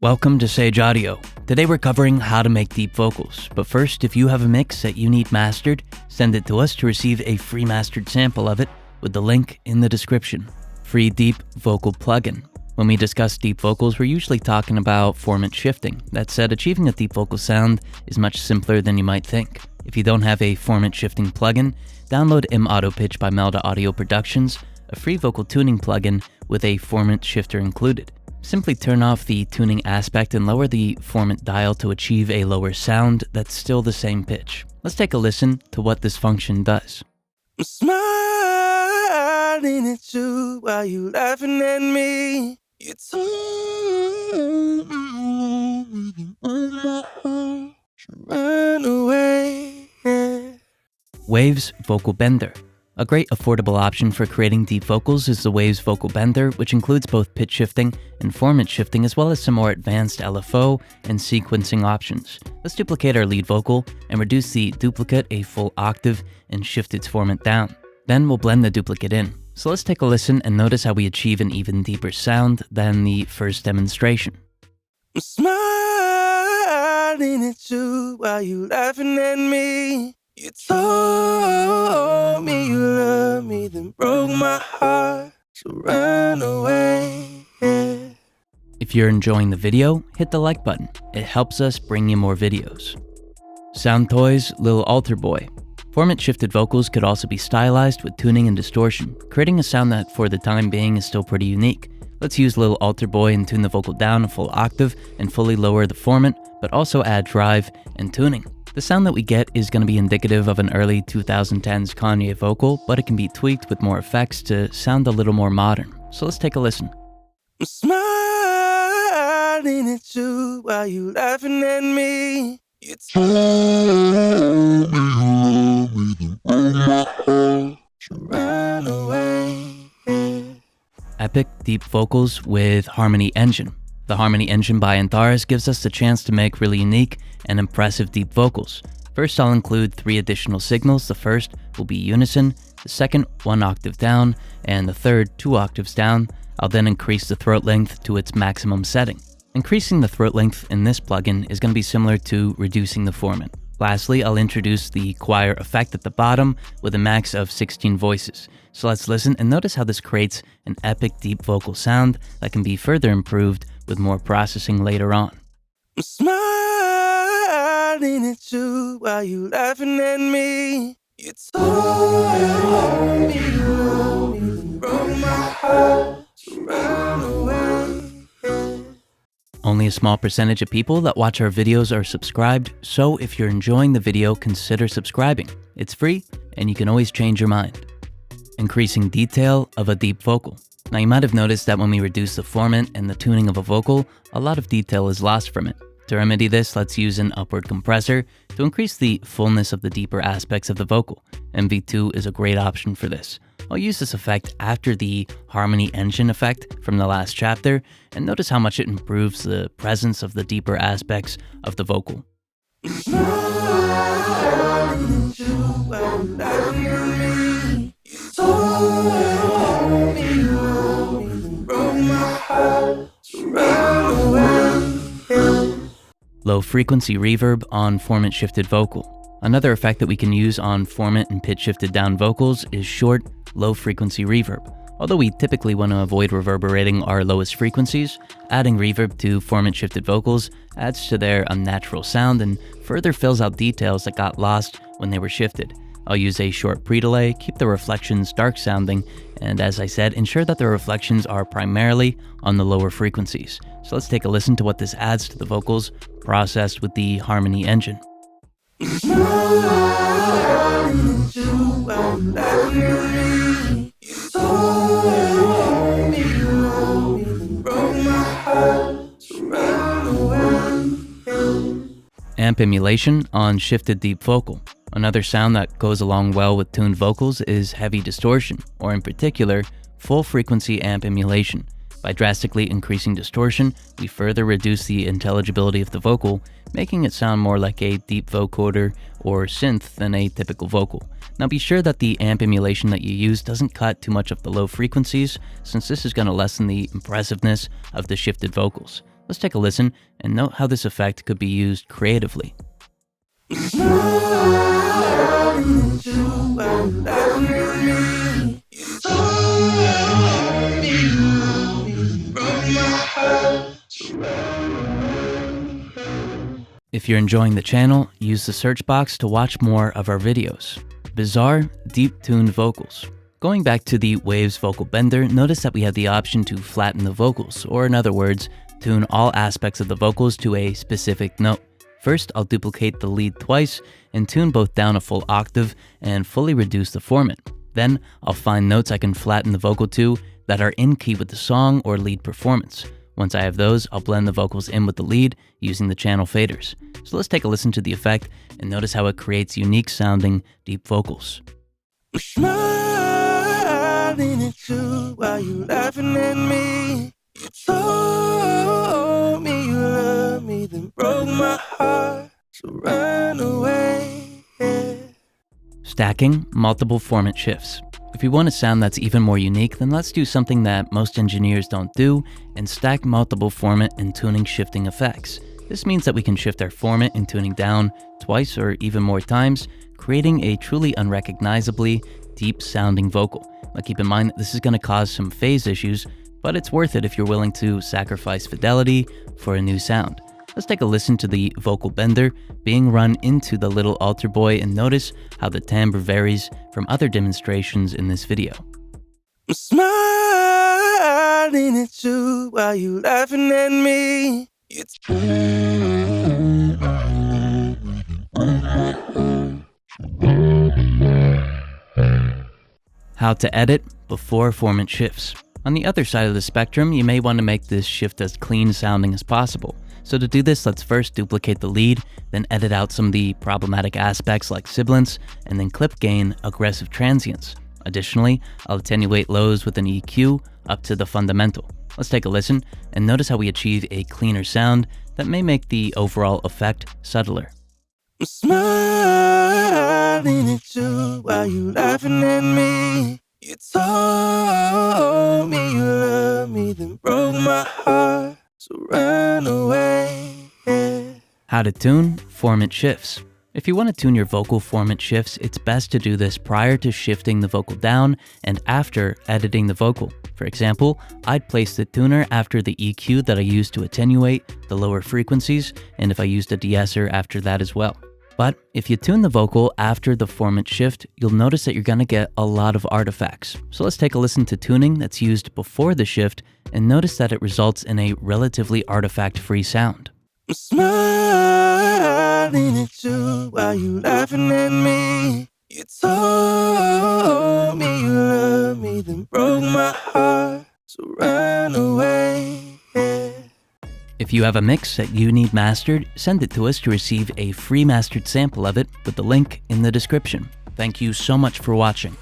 Welcome to Sage Audio. Today we're covering how to make deep vocals. But first, if you have a mix that you need mastered, send it to us to receive a free mastered sample of it with the link in the description. Free deep vocal plugin. When we discuss deep vocals, we're usually talking about formant shifting. That said, achieving a deep vocal sound is much simpler than you might think. If you don't have a formant shifting plugin, download M-Auto Pitch by Melda Audio Productions, a free vocal tuning plugin with a formant shifter included. Simply turn off the tuning aspect and lower the formant dial to achieve a lower sound that's still the same pitch. Let's take a listen to what this function does. I'm smiling at you while you laughing at me. You told me to run away. Waves Vocal Bender. A great affordable option for creating deep vocals is the Waves Vocal Bender, which includes both pitch shifting and formant shifting, as well as some more advanced LFO and sequencing options. Let's duplicate our lead vocal and reduce the duplicate a full octave and shift its formant down. Then we'll blend the duplicate in. So let's take a listen and notice how we achieve an even deeper sound than the first demonstration. I'm smiling at you while you laughing at me. You told me you love me, then broke my heart, so run away. If you're enjoying the video, hit the like button. It helps us bring you more videos. Sound Toys Lil Alter Boy. Formant shifted vocals could also be stylized with tuning and distortion, creating a sound that for the time being is still pretty unique. Let's use Lil Alter Boy and tune the vocal down a full octave and fully lower the formant, but also add drive and tuning. The sound that we get is going to be indicative of an early 2010s Kanye vocal, but it can be tweaked with more effects to sound a little more modern. So let's take a listen. I'm smiling at you while you laughing at me. You told me you love me, then broke my heart, so run away. Epic deep vocals with Harmony Engine. The Harmony Engine by Antares gives us the chance to make really unique and impressive deep vocals. First, I'll include 3 additional signals. The first will be unison, the second 1 octave down, and the third 2 octaves down. I'll then increase the throat length to its maximum setting. Increasing the throat length in this plugin is going to be similar to reducing the formant. Lastly, I'll introduce the choir effect at the bottom with a max of 16 voices. So let's listen and notice how this creates an epic deep vocal sound that can be further improved with more processing later on. I'm smiling at you while you laughing at me. You told me you love me, then broke my heart, so run away. Only a small percentage of people that watch our videos are subscribed, so if you're enjoying the video, consider subscribing. It's free, and you can always change your mind. Increasing detail of a deep vocal. Now you might have noticed that when we reduce the formant and the tuning of a vocal, a lot of detail is lost from it. To remedy this, let's use an upward compressor to increase the fullness of the deeper aspects of the vocal. MV2 is a great option for this. I'll use this effect after the Harmony Engine effect from the last chapter, and notice how much it improves the presence of the deeper aspects of the vocal. Low frequency reverb on formant shifted vocal. Another effect that we can use on formant and pitch shifted down vocals is short, low frequency reverb. Although we typically want to avoid reverberating our lowest frequencies, adding reverb to formant shifted vocals adds to their unnatural sound and further fills out details that got lost when they were shifted. I'll use a short pre-delay, keep the reflections dark sounding, and as I said, ensure that the reflections are primarily on the lower frequencies. So let's take a listen to what this adds to the vocals processed with the Harmony Engine. Amp emulation on shifted deep vocal. Another sound that goes along well with tuned vocals is heavy distortion, or in particular, full frequency amp emulation. By drastically increasing distortion, we further reduce the intelligibility of the vocal, making it sound more like a deep vocoder or synth than a typical vocal. Now be sure that the amp emulation that you use doesn't cut too much of the low frequencies, since this is going to lessen the impressiveness of the shifted vocals. Let's take a listen and note how this effect could be used creatively. If you're enjoying the channel, use the search box to watch more of our videos. Bizarre, deep-tuned vocals. Going back to the Waves vocal bender, notice that we have the option to flatten the vocals, or in other words, tune all aspects of the vocals to a specific note. First, I'll duplicate the lead twice and tune both down a full octave and fully reduce the formant. Then, I'll find notes I can flatten the vocal to that are in key with the song or lead performance. Once I have those, I'll blend the vocals in with the lead using the channel faders. So let's take a listen to the effect and notice how it creates unique sounding deep vocals. I'm smiling at you while you laughing at me. You told me you love me, then broke my heart, so run away. Yeah. Stacking multiple formant shifts. If you want a sound that's even more unique, then let's do something that most engineers don't do and stack multiple formant and tuning shifting effects. This means that we can shift our formant and tuning down twice or even more times, creating a truly unrecognizably deep sounding vocal. Now keep in mind that this is going to cause some phase issues, but it's worth it if you're willing to sacrifice fidelity for a new sound. Let's take a listen to the vocal bender being run into the little altar boy and notice how the timbre varies from other demonstrations in this video. I'm smiling at you while you laughing at me. How to edit before formant shifts. On the other side of the spectrum, you may want to make this shift as clean sounding as possible. So to do this, let's first duplicate the lead, then edit out some of the problematic aspects like sibilance, and then clip gain aggressive transients. Additionally, I'll attenuate lows with an EQ up to the fundamental. Let's take a listen and notice how we achieve a cleaner sound that may make the overall effect subtler. I'm smiling at you while you laughing at me. You told me you love me, then broke my heart, so run away. Yeah. How to tune formant shifts. If you want to tune your vocal formant shifts, it's best to do this prior to shifting the vocal down and after editing the vocal. For example, I'd place the tuner after the EQ that I used to attenuate the lower frequencies, and if I used a de-esser after that as well. But if you tune the vocal after the formant shift, you'll notice that you're going to get a lot of artifacts. So let's take a listen to tuning that's used before the shift and notice that it results in a relatively artifact-free sound. I'm smiling at you while you laughing at me. You told me you love me, then broke my heart, so run away. Yeah. If you have a mix that you need mastered, send it to us to receive a free mastered sample of it with the link in the description. Thank you so much for watching.